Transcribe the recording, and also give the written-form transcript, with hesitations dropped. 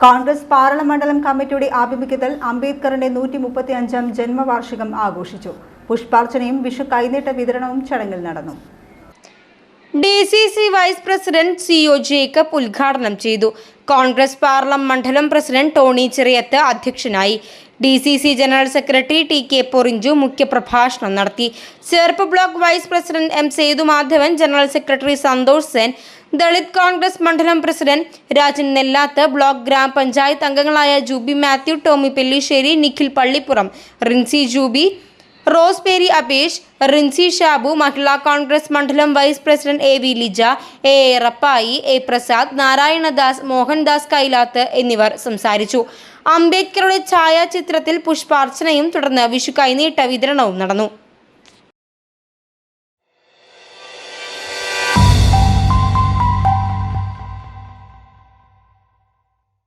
കോൺഗ്രസ് പാറളം മണ്ഡലം കമ്മിറ്റിയുടെ ആഭിമുഖ്യത്തിൽ അംബേദ്കറിന്റെ 135ാം ജന്മവാർഷികം ആഘോഷിച്ചു. പുഷ്പാർച്ചനയും വിഷു കൈനീട്ട വിതരണവും ചടങ്ങിൽ നടന്നു. DCC vice president CO Jacob ഉദ്ഘാടനം ചെയ്തു. കോൺഗ്രസ് പാർലം മണ്ഡലം പ്രസിഡന്റ് ടോണി ചെറിയത്ത് അധ്യക്ഷനായി. DCC general secretary TK Porinju മുഖ്യപ്രഭാഷണം നടത്തി. Cherpu block vice president M Sethumadhavan, general secretary Santhosh Sen, Dalit Congress മണ്ഡലം പ്രസിഡന്റ് രാജൻ നെല്ലാത്ത്, ബ്ലോക്ക് ഗ്രാമപഞ്ചായത്ത് അംഗങ്ങളായ ജൂബി മാത്യു, ടോമി പെല്ലിശ്ശേരി, നിഖിൽ പള്ളിപ്പുറം, റിൻസി ജൂബി, റോസ്പേരി അപേഷ്, റിൻസി ഷാബു, മഹിളാ കോൺഗ്രസ് മണ്ഡലം vice president AV Lija, A Rappai, A Prasad, Narayanadas, Mohandas Kailath എന്നിവർ സംസാരിച്ചു. അംബേദ്കറുടെ ഛായാചിത്രത്തിൽ പുഷ്പാർച്ചനയും തുടർന്ന് വിഷു കൈനീട്ട വിതരണവും നടന്നു.